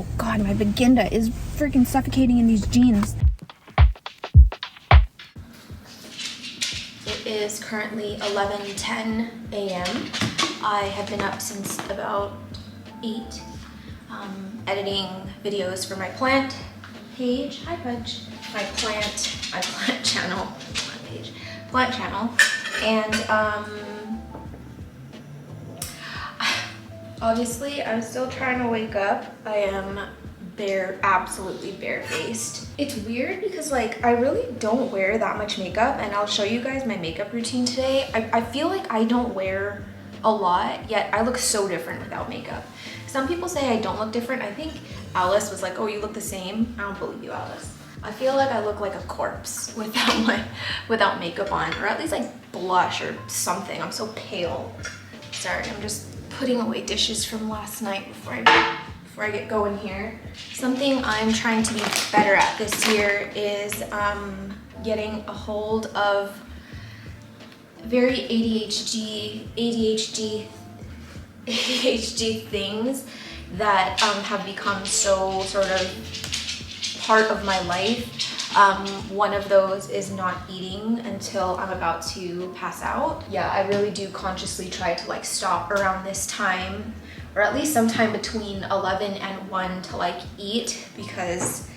Oh God, my vagina is freaking suffocating in these jeans. It is currently 11:10 a.m. I have been up since about 8, editing videos for my plant page. Hi, Pudge. My plant channel, plant channel, and obviously I'm still trying to wake up. I am absolutely barefaced. It's weird because like I really don't wear that much makeup, and I'll show you guys my makeup routine today. I feel like I don't wear a lot, yet I look so different without makeup. Some people say I don't look different. I think Alice was like, oh, you look the same. I don't believe you, Alice. I feel like I look like a corpse without makeup on, or at least like blush or something. I'm so pale. Sorry, I'm just putting away dishes from last night before I get going here. Something I'm trying to be better at this year is getting a hold of very ADHD things that have become so sort of part of my life. One of those is not eating until I'm about to pass out. Yeah, I really do consciously try to like stop around this time, or at least sometime between 11 and 1 to like eat, because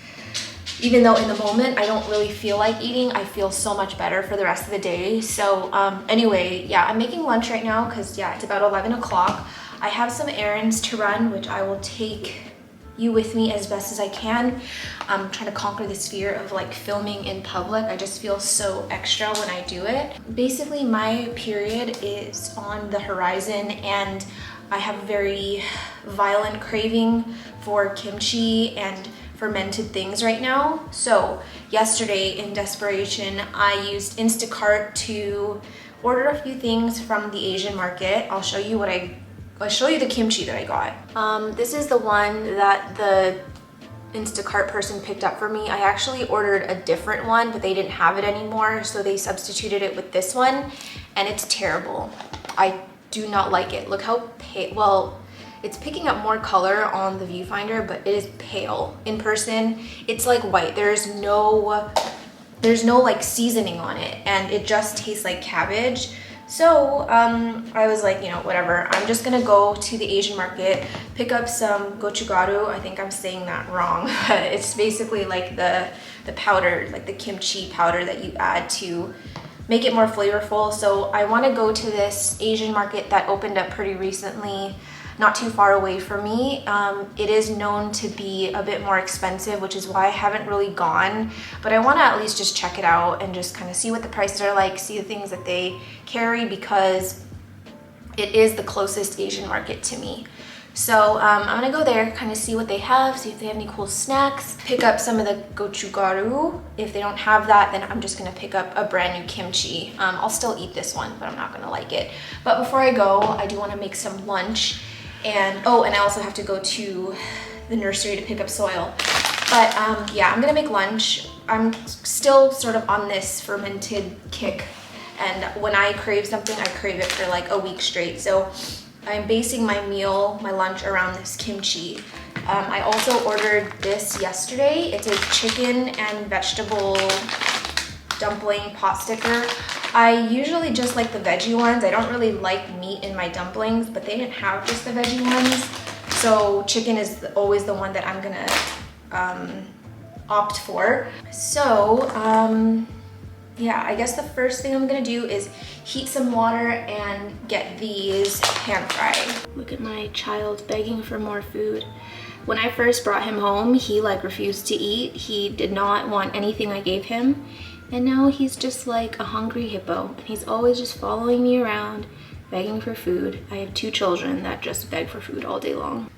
even though in the moment I don't really feel like eating, I feel so much better for the rest of the day. So anyway, yeah, I'm making lunch right now because yeah, it's about 11 o'clock. I have some errands to run, which I will take you with me as best as I can. I'm trying to conquer this fear of like filming in public. I just feel so extra when I do it. Basically, my period is on the horizon, and I have a very violent craving for kimchi and fermented things right now. So yesterday, in desperation, I used Instacart to order a few things from the Asian market. I'll show you the kimchi that I got. This is the one that the Instacart person picked up for me. I actually ordered a different one, but they didn't have it anymore, so they substituted it with this one, and it's terrible. I do not like it. Look how pale. Well, it's picking up more color on the viewfinder, but it is pale. In person, it's like white. There's no like seasoning on it, and it just tastes like cabbage. So I was like, you know, whatever. I'm just gonna go to the Asian market, pick up some gochugaru. I think I'm saying that wrong, but it's basically like the powder, like the kimchi powder that you add to make it more flavorful. So I want to go to this Asian market that opened up pretty recently, not too far away from me. It is known to be a bit more expensive, which is why I haven't really gone, but I want to at least just check it out and just kind of see what the prices are like, see the things that they carry, because it is the closest Asian market to me. So I'm gonna go there, kind of see what they have, see if they have any cool snacks, pick up some of the gochugaru. If they don't have that, then I'm just gonna pick up a brand new kimchi. I'll still eat this one, but I'm not gonna like it. But before I go, I do want to make some lunch. And oh, and I also have to go to the nursery to pick up soil. But yeah, I'm gonna make lunch. I'm still sort of on this fermented kick, and when I crave something, I crave it for like a week straight. So I'm basing my lunch around this kimchi. I also ordered this yesterday. It's a chicken and vegetable dumpling pot sticker. I usually just like the veggie ones. I don't really like meat in my dumplings, but they didn't have just the veggie ones. So chicken is always the one that I'm gonna opt for. So yeah, I guess the first thing I'm gonna do is heat some water and get these pan fried. Look at my child begging for more food. When I first brought him home, he like refused to eat. He did not want anything I gave him. And now he's just like a hungry hippo, and he's always just following me around, begging for food. I have 2 children that just beg for food all day long.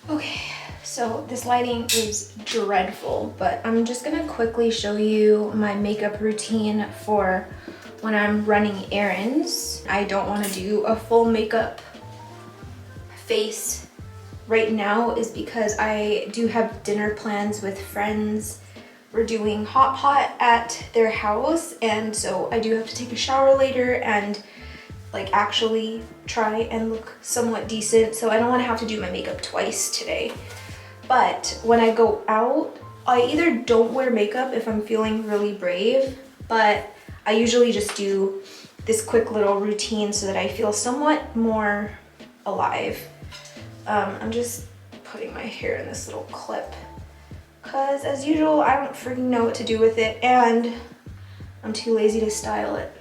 Okay, so this lighting is dreadful, but I'm just gonna quickly show you my makeup routine for when I'm running errands. I don't wanna do a full makeup face right now is because I do have dinner plans with friends. We're doing hot pot at their house, and so I do have to take a shower later and like actually try and look somewhat decent. So I don't want to have to do my makeup twice today. But when I go out, I either don't wear makeup if I'm feeling really brave, but I usually just do this quick little routine so that I feel somewhat more alive. I'm just putting my hair in this little clip because as usual, I don't freaking know what to do with it and I'm too lazy to style it.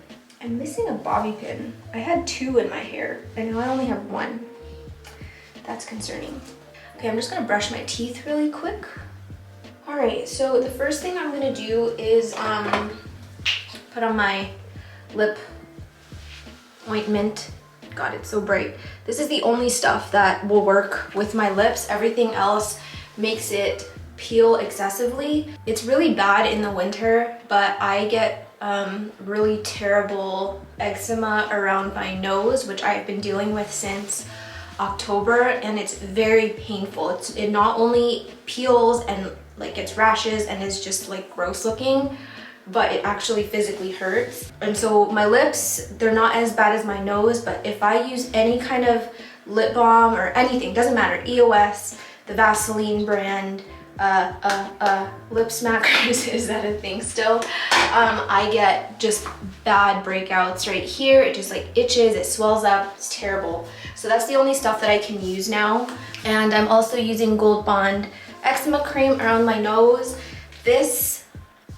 I'm missing a bobby pin. I had 2 in my hair and now I only have 1. That's concerning. Okay, I'm just gonna brush my teeth really quick. All right, so the first thing I'm gonna do is put on my lip ointment. God, it's so bright. This is the only stuff that will work with my lips. Everything else makes it peel excessively. It's really bad in the winter, but I get really terrible eczema around my nose, which I've been dealing with since October, and it's very painful. It not only peels and like gets rashes and is just like gross looking, but it actually physically hurts. And so my lips, they're not as bad as my nose, but if I use any kind of lip balm or anything, doesn't matter, EOS, the Vaseline brand, lip smackers, is that a thing still? I get just bad breakouts right here. It just like itches, it swells up, it's terrible. So that's the only stuff that I can use now. And I'm also using Gold Bond eczema cream around my nose. This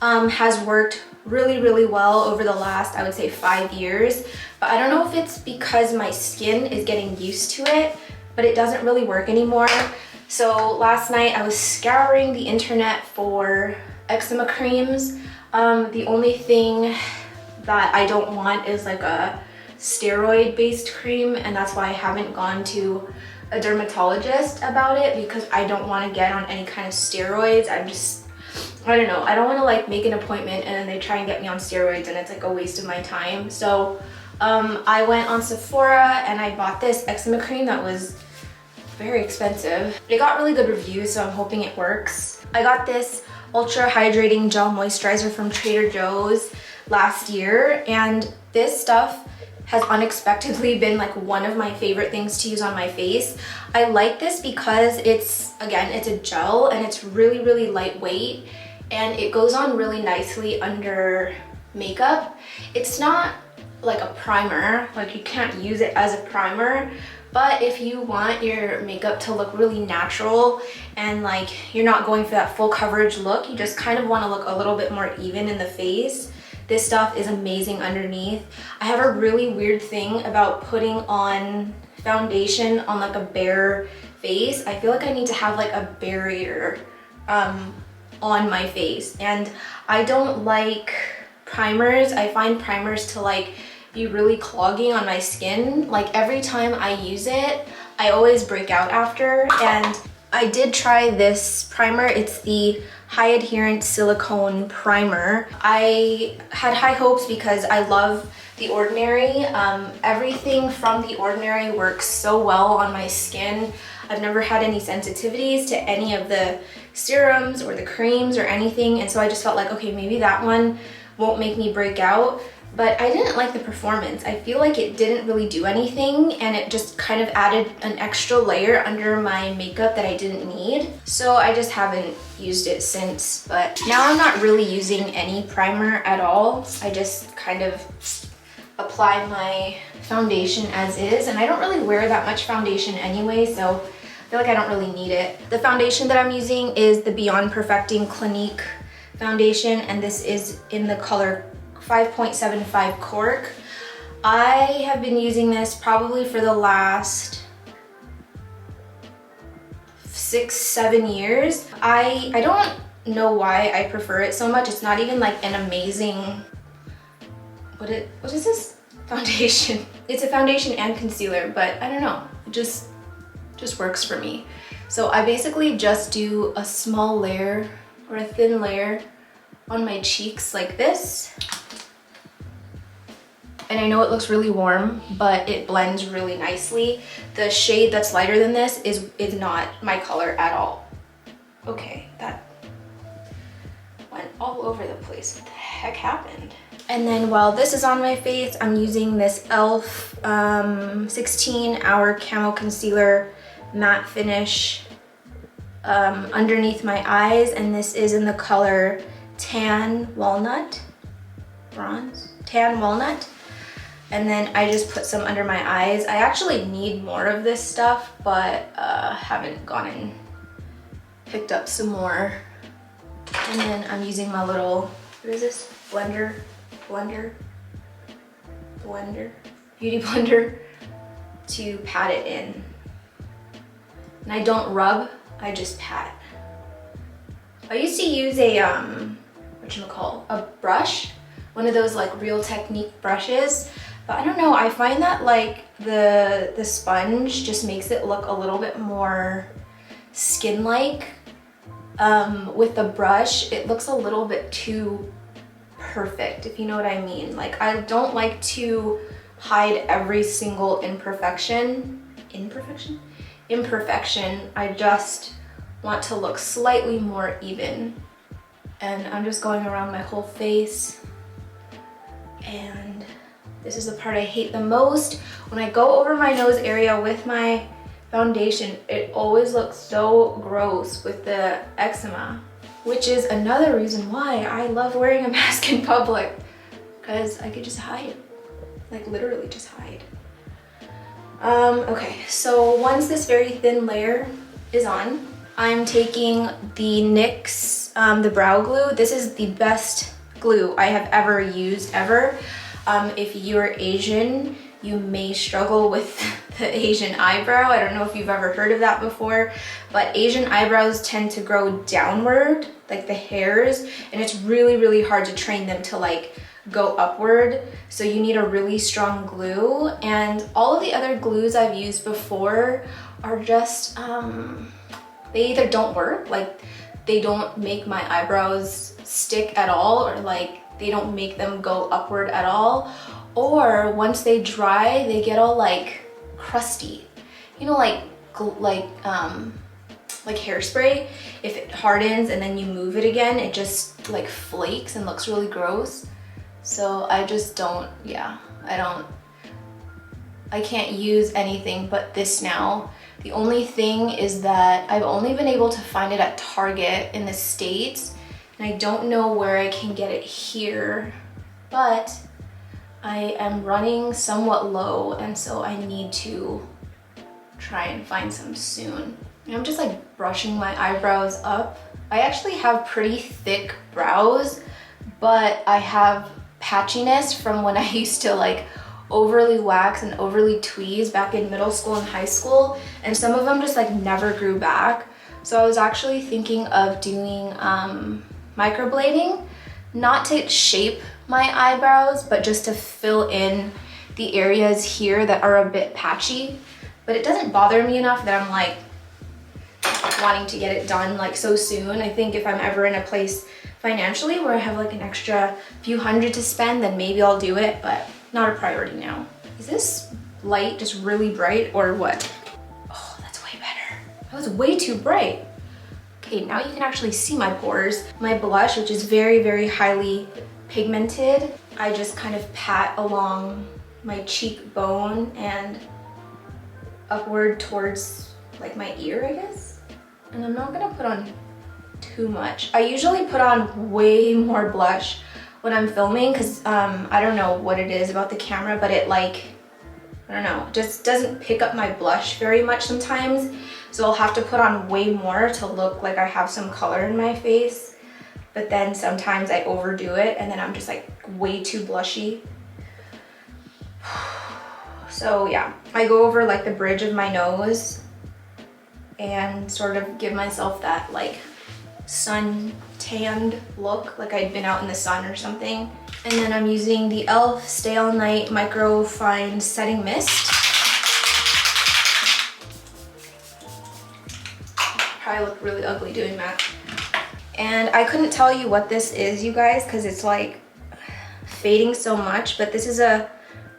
has worked really well over the last, I would say, 5 years. But I don't know if it's because my skin is getting used to it, but it doesn't really work anymore. So last night I was scouring the internet for eczema creams. The only thing that I don't want is like a steroid-based cream, and that's why I haven't gone to a dermatologist about it, because I don't want to get on any kind of steroids. I don't know, I don't want to like make an appointment and then they try and get me on steroids and it's like a waste of my time. So I went on Sephora and I bought this eczema cream that was very expensive. It got really good reviews, so I'm hoping it works. I got this ultra hydrating gel moisturizer from Trader Joe's last year, and this stuff has unexpectedly been like one of my favorite things to use on my face. I like this because it's a gel and it's really lightweight and it goes on really nicely under makeup. It's not like a primer, like you can't use it as a primer, but if you want your makeup to look really natural and like you're not going for that full coverage look, you just kind of want to look a little bit more even in the face, this stuff is amazing underneath. I have a really weird thing about putting on foundation on like a bare face. I feel like I need to have like a barrier on my face, and I don't like primers. I find primers to like be really clogging on my skin. Like every time I use it, I always break out after. And I did try this primer. It's the High Adherence Silicone Primer. I had high hopes because I love The Ordinary. Everything from The Ordinary works so well on my skin. I've never had any sensitivities to any of the serums or the creams or anything, and so I just felt like, okay, maybe that one won't make me break out. But I didn't like the performance. I feel like it didn't really do anything, and it just kind of added an extra layer under my makeup that I didn't need. So I just haven't used it since, but now I'm not really using any primer at all. I just kind of apply my foundation as is, and I don't really wear that much foundation anyway, so I feel like I don't really need it. The foundation that I'm using is the Beyond Perfecting Clinique foundation, and this is in the color 5.75 Cork. I have been using this probably for the last 6-7 years. I don't know why I prefer it so much. It's not even like an amazing, what is this? Foundation. It's a foundation and concealer, but I don't know, it just works for me. So I basically just do a small layer or a thin layer on my cheeks like this. And I know it looks really warm, but it blends really nicely. The shade that's lighter than this is not my color at all. Okay, that went all over the place. What the heck happened? And then while this is on my face, I'm using this e.l.f. 16-hour camo concealer matte finish underneath my eyes, and this is in the color Tan Walnut, bronze, Tan Walnut. And then I just put some under my eyes. I actually need more of this stuff, but haven't gone and picked up some more. And then I'm using my little, what is this? Beauty blender to pat it in. And I don't rub, I just pat. I used to use a, a brush, one of those like Real Technique brushes, but I don't know, I find that like the sponge just makes it look a little bit more skin-like. With the brush, it looks a little bit too perfect, if you know what I mean. Like, I don't like to hide every single imperfection. I just want to look slightly more even. And I'm just going around my whole face. And this is the part I hate the most. When I go over my nose area with my foundation, it always looks so gross with the eczema, which is another reason why I love wearing a mask in public, because I could just hide, like literally just hide. Okay, so once this very thin layer is on, I'm taking the NYX, the brow glue. This is the best glue I have ever used, ever. If you're Asian, you may struggle with the Asian eyebrow. I don't know if you've ever heard of that before, but Asian eyebrows tend to grow downward, like the hairs, and it's really, really hard to train them to like go upward. So you need a really strong glue, and all of the other glues I've used before are just, they either don't work, like they don't make my eyebrows stick at all, or like they don't make them go upward at all, or once they dry, they get all like crusty. You know, like hairspray, if it hardens and then you move it again, it just like flakes and looks really gross. So I just don't, I can't use anything but this now. The only thing is that I've only been able to find it at Target in the States, and I don't know where I can get it here, but I am running somewhat low, and so I need to try and find some soon. And I'm just like brushing my eyebrows up. I actually have pretty thick brows, but I have patchiness from when I used to like overly wax and overly tweeze back in middle school and high school, and some of them just like never grew back. So I was actually thinking of doing microblading, not to shape my eyebrows, but just to fill in the areas here that are a bit patchy. But it doesn't bother me enough that I'm like wanting to get it done like so soon. I think if I'm ever in a place financially where I have like an extra few hundred to spend, then maybe I'll do it, but not a priority now. Is this light just really bright or what? Oh, that's way better. That was way too bright. Okay, now you can actually see my pores. My blush, which is very, very highly pigmented, I just kind of pat along my cheekbone and upward towards like my ear, I guess. And I'm not gonna put on too much. I usually put on way more blush when I'm filming, because I don't know what it is about the camera, but it like, I don't know, just doesn't pick up my blush very much sometimes. So I'll have to put on way more to look like I have some color in my face. But then sometimes I overdo it and then I'm just like way too blushy. So yeah, I go over like the bridge of my nose and sort of give myself that like sun tanned look, like I'd been out in the sun or something. And then I'm using the e.l.f. Stay All Night Micro Fine Setting Mist. probably look really ugly doing that. And I couldn't tell you what this is, you guys, because it's like fading so much, but this is a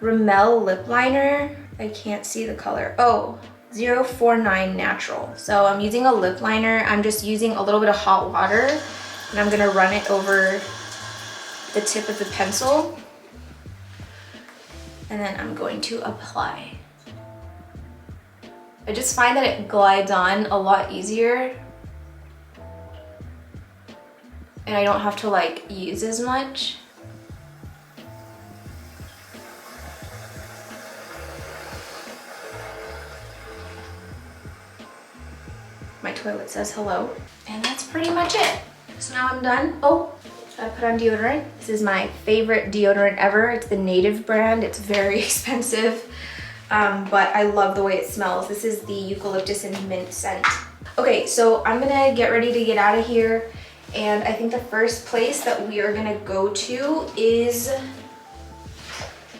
Rimmel lip liner. I can't see the color. Oh, 049 Natural. So I'm using a lip liner. I'm just using a little bit of hot water and I'm gonna run it over the tip of the pencil. And then I'm going to apply. I just find that it glides on a lot easier. And I don't have to like use as much. My toilet says hello. And that's pretty much it. So now I'm done. Oh, I put on deodorant. This is my favorite deodorant ever. It's the Native brand. It's very expensive, but I love the way it smells. This is the eucalyptus and mint scent. Okay, so I'm gonna get ready to get out of here. And I think the first place that we are gonna go to is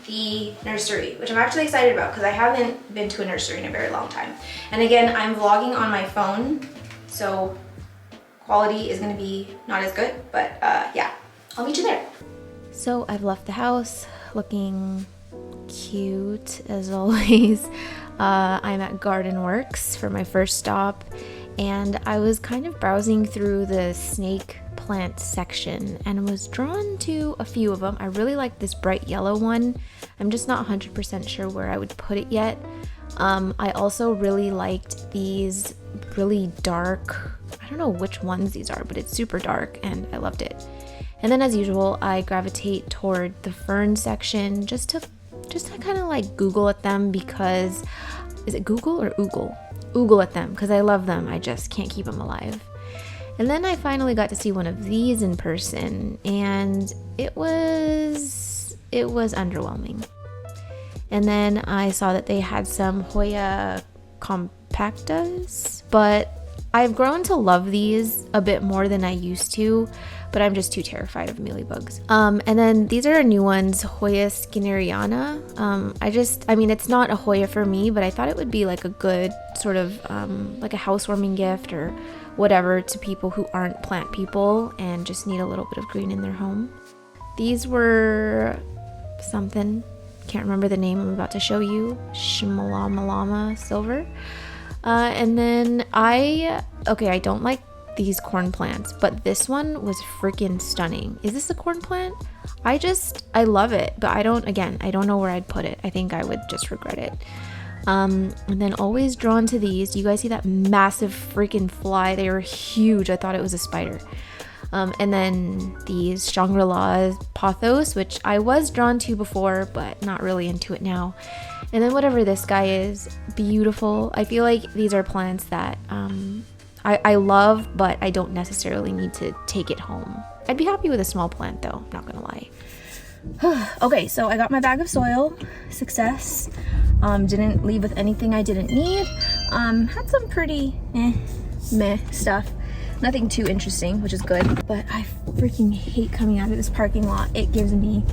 the nursery, which I'm actually excited about because I haven't been to a nursery in a very long time. And again, I'm vlogging on my phone, so quality is gonna be not as good, but yeah, I'll meet you there. So I've left the house looking cute as always. I'm at Garden Works for my first stop, and I was kind of browsing through the snake plant section and was drawn to a few of them. I really like this bright yellow one. I'm just not 100% sure where I would put it yet. I also really liked these really dark, I don't know which ones these are, but it's super dark and I loved it. And then as usual, I gravitate toward the fern section just to kind of like Google at them because, is it Google or Oogle? Oogle at them because I love them. I just can't keep them alive. And then I finally got to see one of these in person and it was underwhelming. And then I saw that they had some Hoya compactus, but I've grown to love these a bit more than I used to, but I'm just too terrified of mealybugs. And then these are new ones, Hoya skinneriana. I mean, it's not a Hoya for me, but I thought it would be like a good sort of like a housewarming gift or whatever to people who aren't plant people and just need a little bit of green in their home. These were something, can't remember the name I'm about to show you, Shimalamalama silver. And then I don't like these corn plants, but this one was freaking stunning. Is this a corn plant? I love it, but I don't know where I'd put it. I think I would just regret it. And then always drawn to these. You guys see that massive freaking fly? They were huge. I thought it was a spider. And then these Shangri-La pothos, which I was drawn to before, but not really into it now. And then whatever this guy is, beautiful. I feel like these are plants that I love, but I don't necessarily need to take it home. I'd be happy with a small plant though, not gonna lie. Okay, so I got my bag of soil, success. Didn't leave with anything I didn't need. Had some pretty meh stuff. Nothing too interesting, which is good, but I freaking hate coming out of this parking lot. It gives me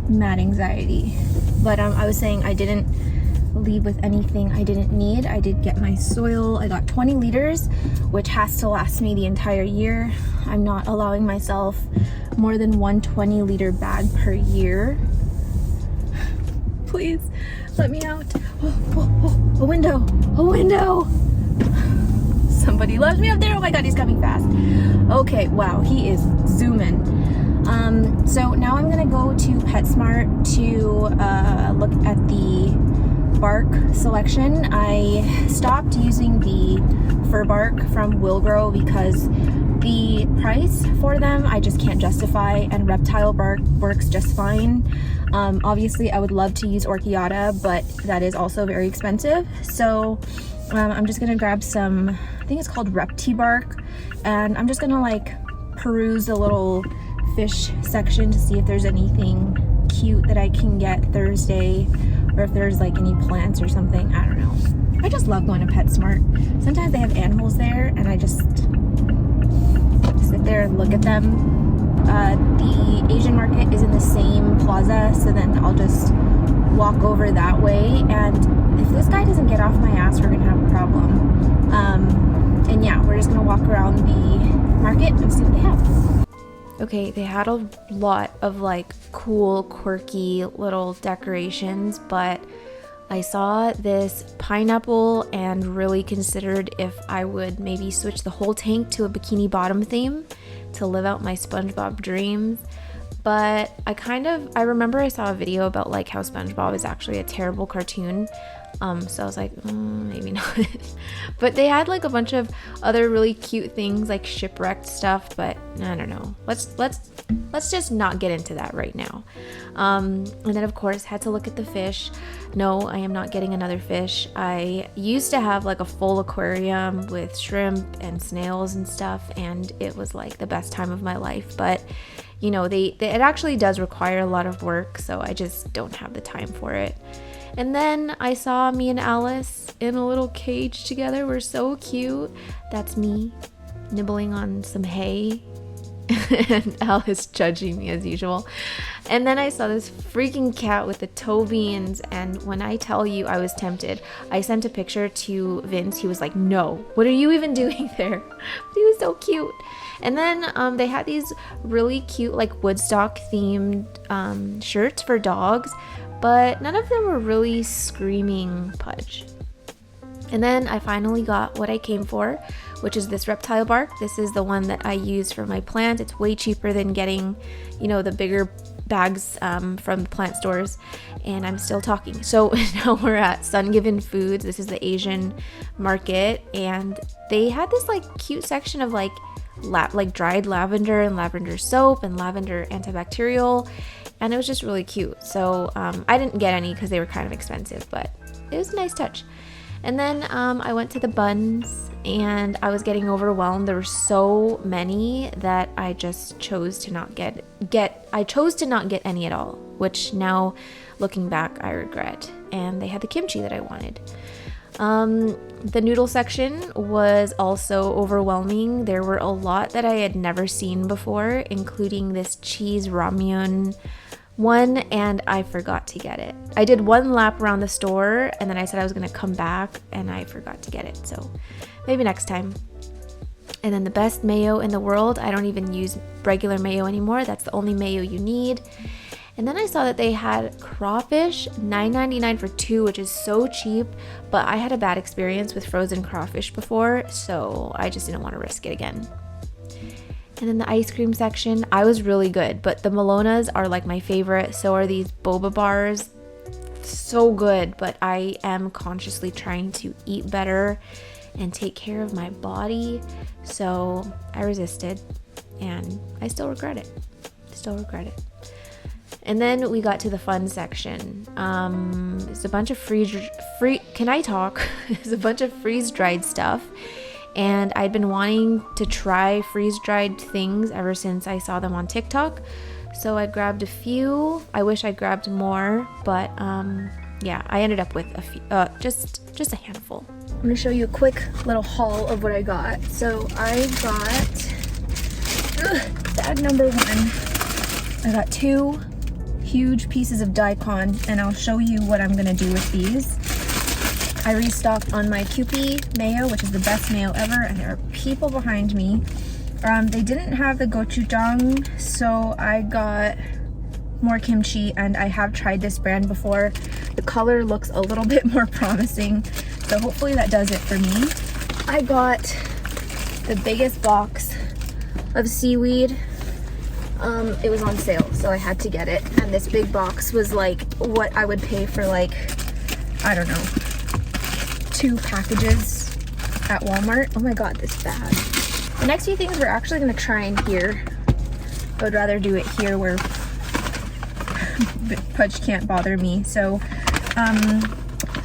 mad anxiety. But I was saying I didn't leave with anything I didn't need. I did get my soil. I got 20 liters, which has to last me the entire year. I'm not allowing myself more than one 20-liter bag per year. Please, let me out. Oh, a window, a window. Somebody loves me up there. Oh my God, he's coming fast. Okay, wow, he is zooming. So now I'm gonna go to PetSmart to look at the bark selection. I stopped using the fur bark from Willgrow because the price for them I just can't justify, and reptile bark works just fine. Obviously I would love to use Orchiata, but that is also very expensive. So I'm just gonna grab some, I think it's called Repti bark, and I'm just gonna like peruse the little fish section to see if there's anything cute that I can get Thursday, or if there's like any plants or something. I don't know. I just love going to PetSmart. Sometimes they have animals there and I just sit there and look at them. The Asian market is in the same plaza, so then I'll just walk over that way, and if this guy doesn't get off my ass, we're gonna have a problem. And yeah, we're just gonna walk around the market and see what they have. Okay, they had a lot of like cool, quirky little decorations, but I saw this pineapple and really considered if I would maybe switch the whole tank to a bikini bottom theme to live out my SpongeBob dreams. But I remember I saw a video about like how SpongeBob is actually a terrible cartoon. So I was like, maybe not. But they had like a bunch of other really cute things like shipwrecked stuff, but I don't know. Let's just not get into that right now. And then of course had to look at the fish. No, I am not getting another fish. I used to have like a full aquarium with shrimp and snails and stuff, and it was like the best time of my life. But you know, it actually does require a lot of work, so I just don't have the time for it. And then I saw me and Alice in a little cage together. We're so cute. That's me nibbling on some hay and Alice judging me as usual. And then I saw this freaking cat with the toe beans, and when I tell you I was tempted, I sent a picture to Vince. He was like, no, what are you even doing there? But he was so cute. And then they had these really cute like Woodstock themed shirts for dogs, but none of them were really screaming Pudge. And then I finally got what I came for, which is this reptile bark. This is the one that I use for my plant. It's way cheaper than getting, you know, the bigger bags from the plant stores. And I'm still talking. So now we're at Sun Given Foods. This is the Asian market, and they had this like cute section of like dried lavender and lavender soap and lavender antibacterial, and it was just really cute. So I didn't get any because they were kind of expensive, but it was a nice touch. And then I went to the buns, and I was getting overwhelmed. There were so many that I just chose to not get any at all, which now looking back I regret. And they had the kimchi that I wanted. The noodle section was also overwhelming. There were a lot that I had never seen before, including this cheese ramyun one, and I forgot to get it. I did one lap around the store, and then I said I was going to come back, and I forgot to get it. So maybe next time. And then the best mayo in the world. I don't even use regular mayo anymore. That's the only mayo you need. And then I saw that they had crawfish, $9.99 for 2, which is so cheap, but I had a bad experience with frozen crawfish before, so I just didn't want to risk it again. And then the ice cream section, I was really good, but the Melonas are like my favorite. So are these boba bars. So good, but I am consciously trying to eat better and take care of my body. So I resisted, and I still regret it. And then we got to the fun section. There's a bunch of There's a bunch of freeze-dried stuff. And I'd been wanting to try freeze-dried things ever since I saw them on TikTok. So I grabbed a few. I wish I grabbed more, but yeah, I ended up with a few, just a handful. I'm gonna show you a quick little haul of what I got. So I got bag number 1. I got 2 huge pieces of daikon, and I'll show you what I'm gonna do with these. I restocked on my Kewpie mayo, which is the best mayo ever, and there are people behind me. They didn't have the gochujang, so I got more kimchi, and I have tried this brand before. The color looks a little bit more promising, so hopefully that does it for me. I got the biggest box of seaweed. It was on sale, so I had to get it, and this big box was like what I would pay for, like, I don't know, 2 packages at Walmart. Oh my god, this bag. The next few things we're actually going to try in here. I would rather do it here where Pudge can't bother me. So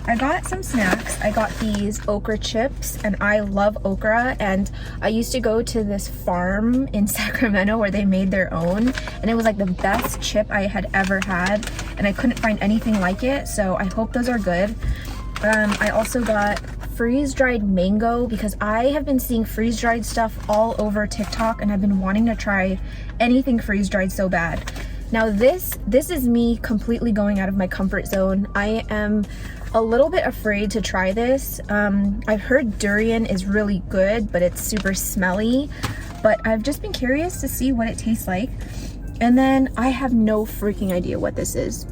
I got some snacks. I got these okra chips, and I love okra, and I used to go to this farm in Sacramento where they made their own, and it was like the best chip I had ever had, and I couldn't find anything like it, so I hope those are good. I also got freeze-dried mango, because I have been seeing freeze-dried stuff all over TikTok, and I've been wanting to try anything freeze-dried so bad. Now this is me completely going out of my comfort zone. I am a little bit afraid to try this. I've heard durian is really good, but it's super smelly. But I've just been curious to see what it tastes like. And then I have no freaking idea what this is.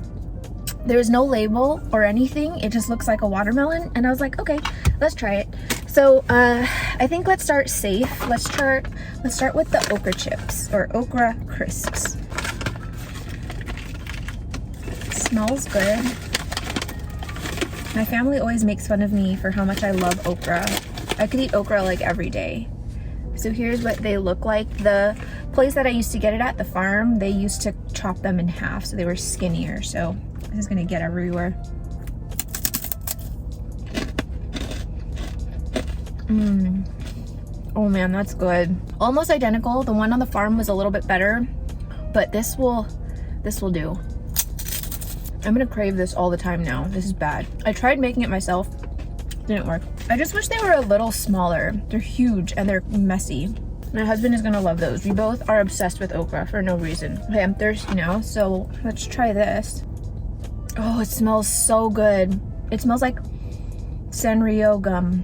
There's no label or anything. It just looks like a watermelon. And I was like, okay, let's try it. So I think let's start safe. Let's start with the okra chips or okra crisps. Smells good. My family always makes fun of me for how much I love okra. I could eat okra like every day. So here's what they look like. The place that I used to get it at, the farm, they used to chop them in half so they were skinnier. So this is gonna get everywhere. Oh man, that's good. Almost identical. The one on the farm was a little bit better, but this will do. I'm gonna crave this all the time now. This is bad. I tried making it myself, didn't work. I just wish they were a little smaller. They're huge and they're messy. My husband is gonna love those. We both are obsessed with okra for no reason. Okay, I'm thirsty now, so let's try this. Oh, it smells so good. It smells like Sanrio gum.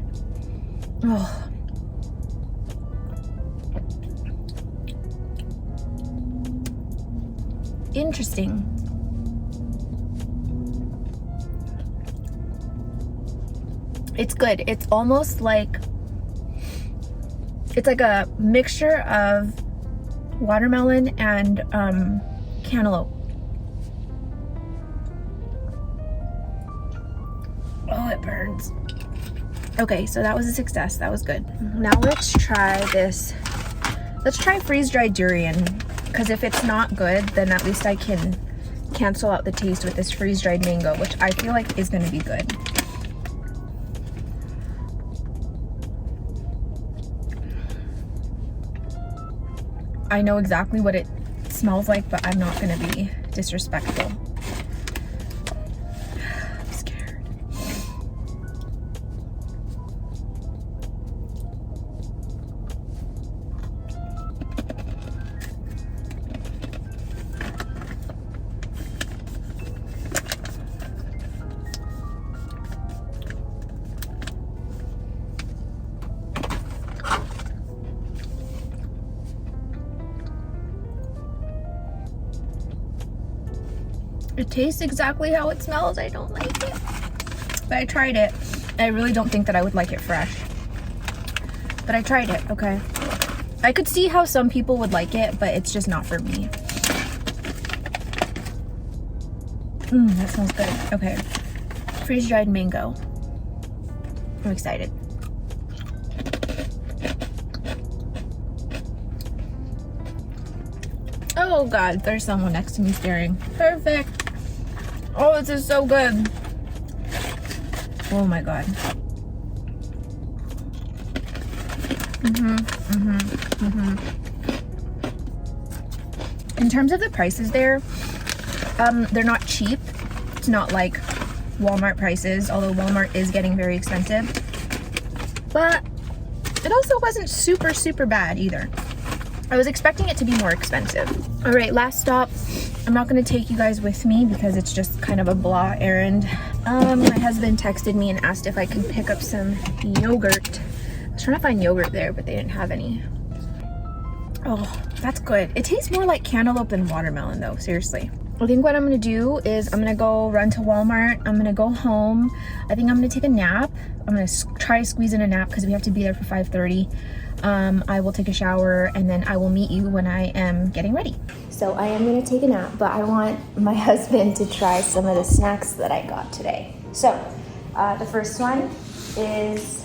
Oh. Interesting. It's good. It's almost like, it's like a mixture of watermelon and cantaloupe. Oh, it burns. Okay, so that was a success. That was good. Now let's try this. Let's try freeze-dried durian, because if it's not good, then at least I can cancel out the taste with this freeze-dried mango, which I feel like is going to be good. I know exactly what it smells like, but I'm not going to be disrespectful. I'm scared. It tastes exactly how it smells. I don't like it. But I tried it. I really don't think that I would like it fresh. But I tried it, okay? I could see how some people would like it, but it's just not for me. That smells good. Okay. Freeze-dried mango. I'm excited. Oh God, there's someone next to me staring. Perfect. Oh, this is so good. Oh my God. In terms of the prices there, they're not cheap. It's not like Walmart prices, although Walmart is getting very expensive. But it also wasn't super, super bad either. I was expecting it to be more expensive. All right, last stop. I'm not gonna take you guys with me because it's just kind of a blah errand. My husband texted me and asked if I could pick up some yogurt. I was trying to find yogurt there, but they didn't have any. Oh, that's good. It tastes more like cantaloupe and watermelon though, seriously. I think what I'm gonna do is I'm gonna go run to Walmart. I'm gonna go home. I think I'm gonna take a nap. I'm gonna try to squeeze in a nap because we have to be there for 5:30. I will take a shower and then I will meet you when I am getting ready. So I am gonna take a nap, but I want my husband to try some of the snacks that I got today. So the first one is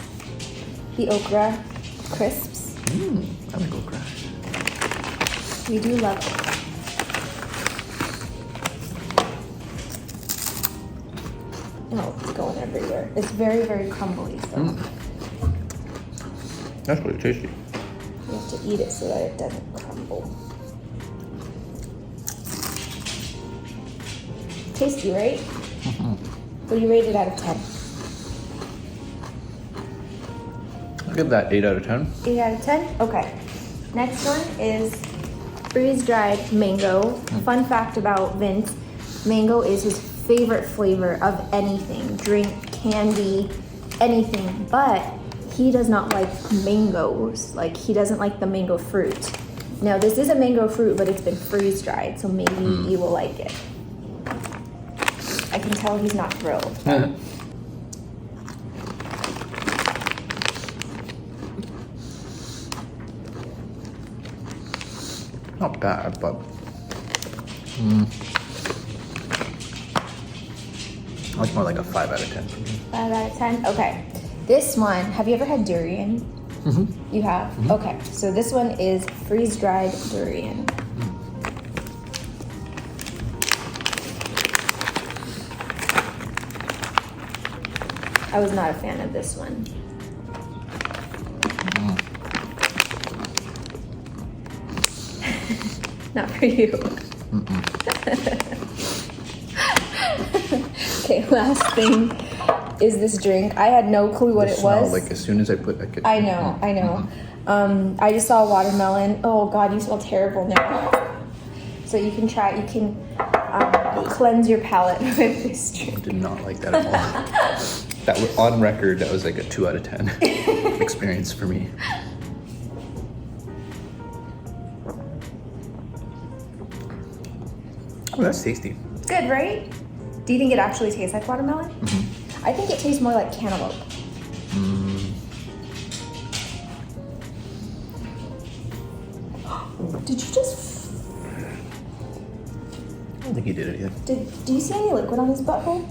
the okra crisps. I like okra. We do love okra. Oh, it's going everywhere. It's very, very crumbly. So. That's really tasty. You have to eat it so that it doesn't crumble. Tasty, right? What do you rate it out of 10? I'll give that 8 out of 10. 8 out of 10? Okay. Next one is freeze-dried mango. Fun fact about Vince, mango is his favorite flavor of anything, drink, candy, anything, but he does not like mangoes. Like, he doesn't like the mango fruit. Now, this is a mango fruit, but it's been freeze dried, so maybe you will like it. I can tell he's not thrilled. Not bad, but that's more like a 5 out of 10 for me. 5 out of 10? Okay. This one, have you ever had durian? Mm-hmm. You have? Mm-hmm. Okay. So this one is freeze-dried durian. I was not a fan of this one. Not for you. Okay, last thing is this drink. I had no clue what it was. Like as soon as I put, I know. Mm-hmm. I just saw watermelon. Oh God, you smell terrible now. So you can try. You can cleanse your palate with this drink. I did not like that at all. That was on record. That was like a 2 out of 10 experience for me. Oh, that's tasty. It's good, right? Do you think it actually tastes like watermelon? Mm-hmm. I think it tastes more like cantaloupe. Did you just... I don't think you did it yet. Do you see any liquid on his butthole?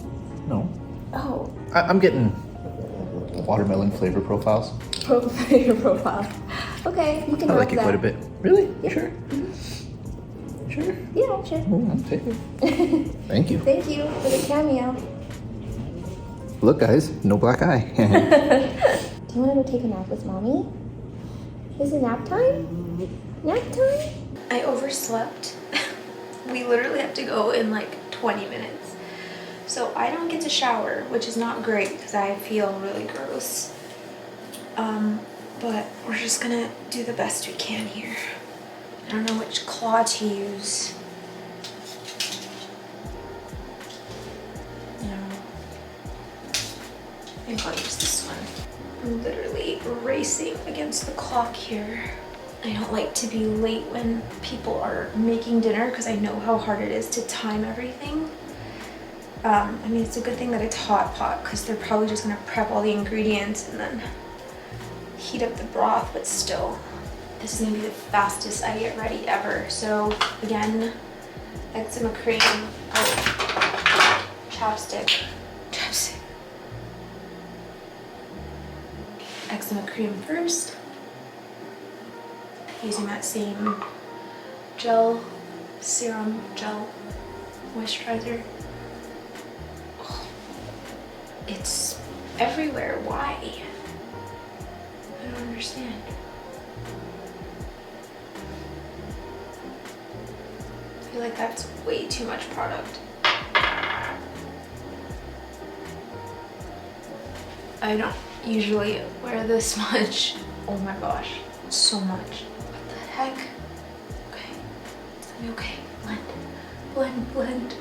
No. Oh. I'm getting watermelon flavor profiles. Flavor profile. Okay, you can I like that. it quite a bit. Really? Yeah. Sure? Mm-hmm. Sure? Yeah, sure. Oh, I'll take it. Thank you. Thank you for the cameo. Look, guys, no black eye. Do you want to go take a nap with mommy? Is it nap time? Nap time? I overslept. We literally have to go in like 20 minutes. So I don't get to shower, which is not great because I feel really gross. But we're just gonna do the best we can here. I don't know which claw to use. No. I think I'll use this one. I'm literally racing against the clock here. I don't like to be late when people are making dinner because I know how hard it is to time everything. I mean, it's a good thing that it's hot pot because they're probably just gonna prep all the ingredients and then heat up the broth, but still, this is gonna be the fastest I get ready ever. So again, eczema cream, chapstick. Eczema cream first. Using that same serum gel moisturizer. Oh, it's everywhere. Why? I don't understand. I feel like that's way too much product. I don't usually wear this much. Oh my gosh, so much. What the heck? Okay, it's gonna be okay. Blend.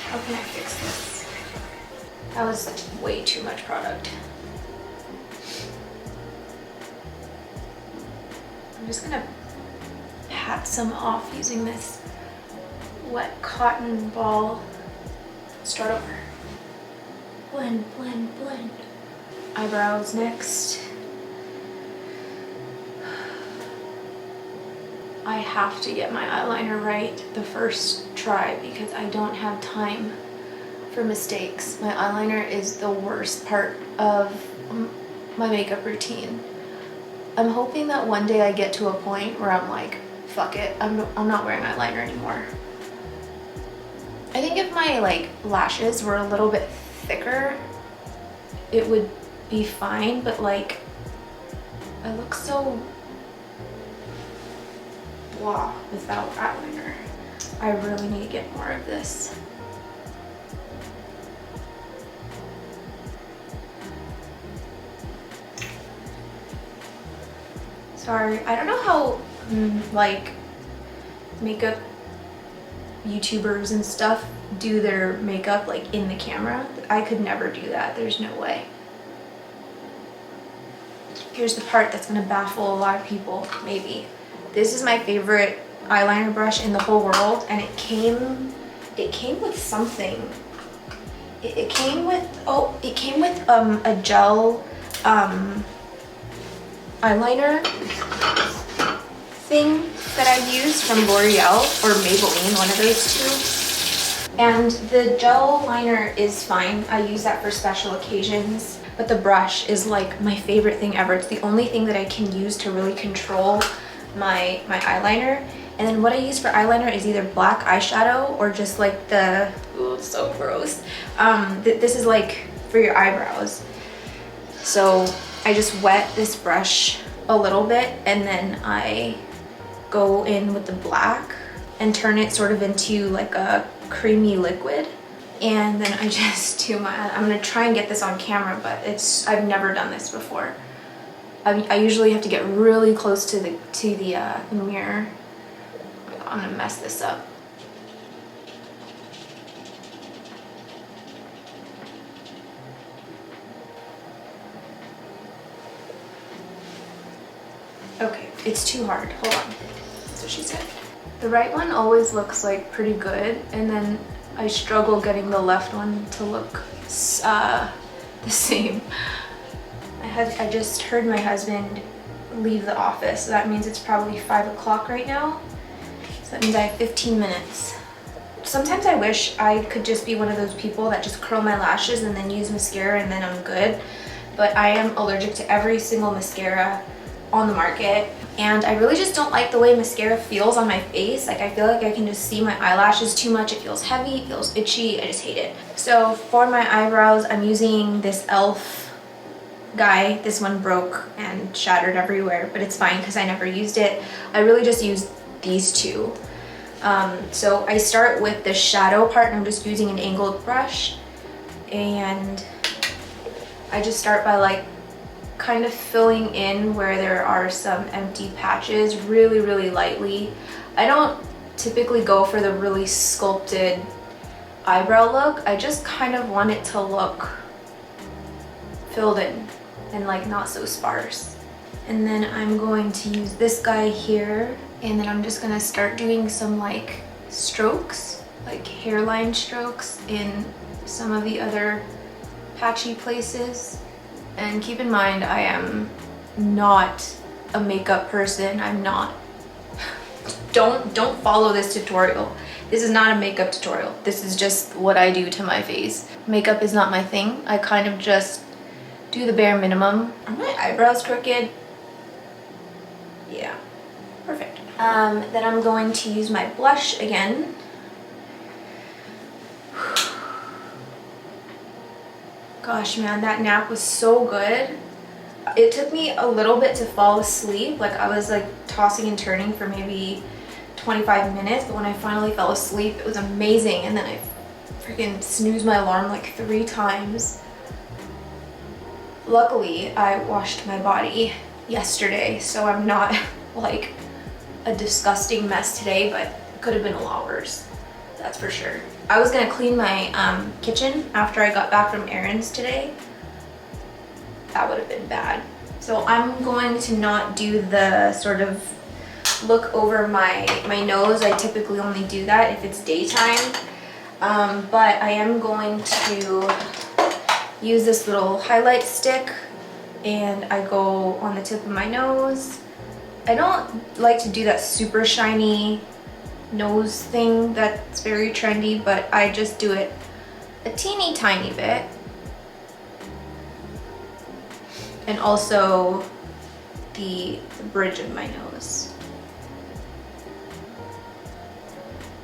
How can I fix this? That was way too much product. I'm just gonna pat some off using this wet cotton ball. Start over. Blend. Eyebrows next. I have to get my eyeliner right the first try because I don't have time for mistakes. My eyeliner is the worst part of my makeup routine. I'm hoping that one day I get to a point where I'm like, fuck it, I'm not wearing eyeliner anymore. I think if my lashes were a little bit thicker, it would be fine, but I look so blah without eyeliner. I really need to get more of this. Sorry, I don't know how makeup YouTubers and stuff do their makeup like in the camera. I could never do that. There's no way. Here's the part that's gonna baffle a lot of people, maybe. This is my favorite eyeliner brush in the whole world, and it came with something. It came with a gel eyeliner thing that I use from L'Oreal or Maybelline, one of those two. And the gel liner is fine. I use that for special occasions. But the brush is like my favorite thing ever. It's the only thing that I can use to really control my eyeliner. And then what I use for eyeliner is either black eyeshadow or just like the, ooh, it's so gross. This is like for your eyebrows. So I just wet this brush a little bit and then I go in with the black and turn it sort of into like a creamy liquid. And then I just do I'm gonna try and get this on camera, but I've never done this before. I usually have to get really close to the mirror. I'm gonna mess this up. Okay, it's too hard. Hold on. That's what she said. The right one always looks like pretty good, and then I struggle getting the left one to look the same. I just heard my husband leave the office, so that means it's probably 5 o'clock right now. So that means I have 15 minutes. Sometimes I wish I could just be one of those people that just curl my lashes and then use mascara and then I'm good. But I am allergic to every single mascara on the market. And I really just don't like the way mascara feels on my face. Like I feel like I can just see my eyelashes too much. It feels heavy, it feels itchy, I just hate it. So for my eyebrows, I'm using this e.l.f. guy. This one broke and shattered everywhere, but it's fine because I never used it. I really just used these two. So I start with the shadow part and I'm just using an angled brush. And I just start by like kind of filling in where there are some empty patches really, really lightly. I don't typically go for the really sculpted eyebrow look. I just kind of want it to look filled in and like not so sparse. And then I'm going to use this guy here, and then I'm just gonna start doing some like strokes, like hairline strokes in some of the other patchy places. And keep in mind, I am not a makeup person. I'm not. Don't follow this tutorial. This is not a makeup tutorial. This is just what I do to my face. Makeup is not my thing. I kind of just do the bare minimum. Are my eyebrows crooked? Yeah, perfect. Then I'm going to use my blush again. Gosh, man, that nap was so good. It took me a little bit to fall asleep. Like I was like tossing and turning for maybe 25 minutes, but when I finally fell asleep, it was amazing. And then I freaking snoozed my alarm like 3 times. Luckily, I washed my body yesterday, so I'm not like a disgusting mess today, but it could have been a lot worse. That's for sure. I was gonna clean my kitchen after I got back from errands today. That would have been bad. So I'm going to not do the sort of look over my nose. I typically only do that if it's daytime. But I am going to use this little highlight stick and I go on the tip of my nose. I don't like to do that super shiny nose thing that's very trendy, but I just do it a teeny tiny bit. And also the bridge of my nose.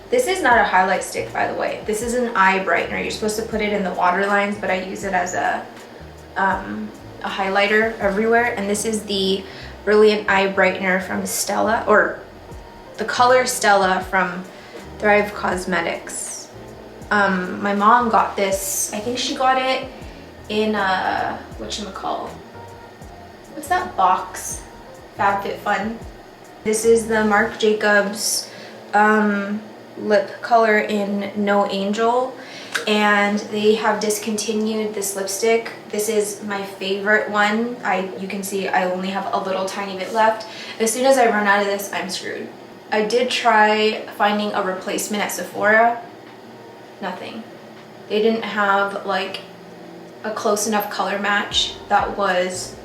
This is not a highlight stick, by the way. This is an eye brightener. You're supposed to put it in the water lines, but I use it as a highlighter everywhere. And this is the Brilliant Eye Brightener from Stella, or the color Stella from Thrive Cosmetics. My mom got this, I think she got it in whatchamacallit? What's that box? FabFitFun. This is the Marc Jacobs lip color in No Angel, and they have discontinued this lipstick. This is my favorite one. You can see I only have a little tiny bit left. As soon as I run out of this, I'm screwed. I did try finding a replacement at Sephora. Nothing. They didn't have like a close enough color match that was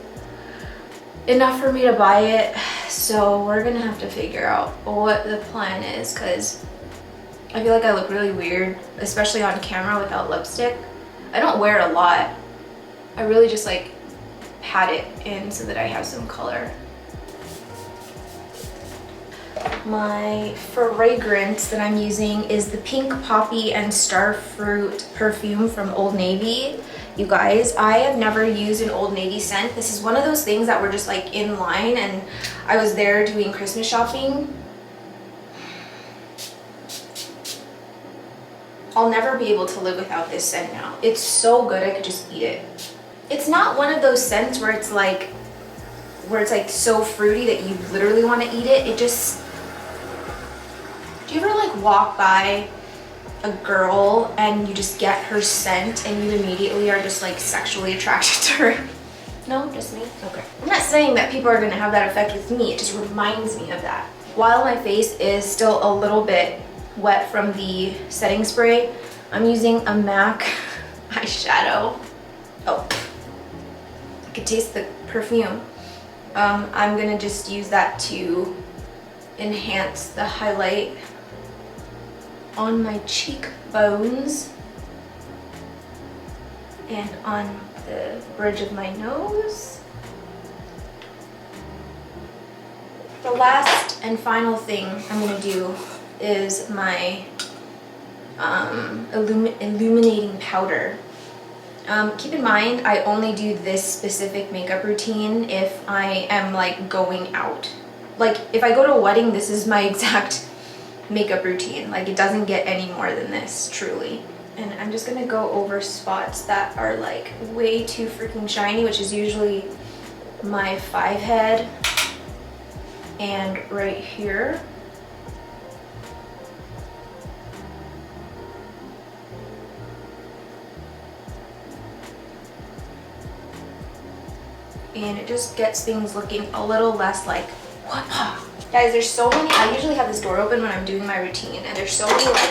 enough for me to buy it. So we're gonna have to figure out what the plan is, because I feel like I look really weird, especially on camera without lipstick. I don't wear it a lot. I really just like pat it in so that I have some color. My fragrance that I'm using is the Pink Poppy and Starfruit perfume from Old Navy. You guys, I have never used an Old Navy scent. This is one of those things that were just like in line, and I was there doing Christmas shopping. I'll never be able to live without this scent now. It's so good, I could just eat it. It's not one of those scents where it's like so fruity that you literally want to eat it. It just, do you ever like walk by a girl and you just get her scent and you immediately are just like sexually attracted to her? No, just me? Okay. I'm not saying that people are gonna have that effect with me, it just reminds me of that. While my face is still a little bit wet from the setting spray, I'm using a MAC eyeshadow. Oh, I could taste the perfume. I'm gonna just use that to enhance the highlight on my cheekbones and on the bridge of my nose. The last and final thing I'm gonna do is my illuminating powder. Keep in mind, I only do this specific makeup routine if I am like going out. Like if I go to a wedding, this is my exact makeup routine. Like it doesn't get any more than this, truly. And I'm just gonna go over spots that are like way too freaking shiny, which is usually my 5 head and right here. And it just gets things looking a little less like, what? Guys, there's so many, I usually have this door open when I'm doing my routine, and there's so many like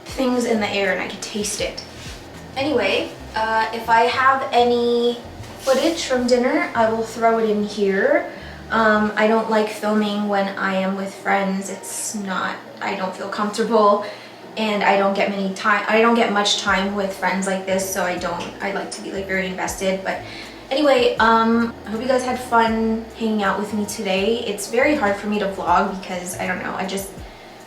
things in the air and I can taste it. Anyway, if I have any footage from dinner, I will throw it in here. I don't like filming when I am with friends. I don't feel comfortable, and I don't get much time with friends like this, so I like to be like very invested. But anyway, I hope you guys had fun hanging out with me today. It's very hard for me to vlog because I don't know, I just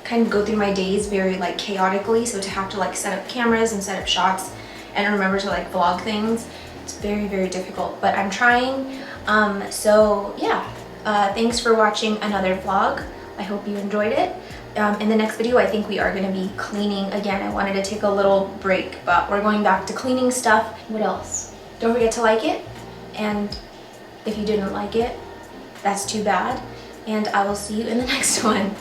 kind of go through my days very like chaotically, so to have to like set up cameras and set up shots and remember to like vlog things, it's very, very difficult, but I'm trying. So yeah, thanks for watching another vlog. I hope you enjoyed it. In the next video, I think we are going to be cleaning again. I wanted to take a little break, but we're going back to cleaning stuff. What else? Don't forget to like it. And if you didn't like it, that's too bad. And I will see you in the next one.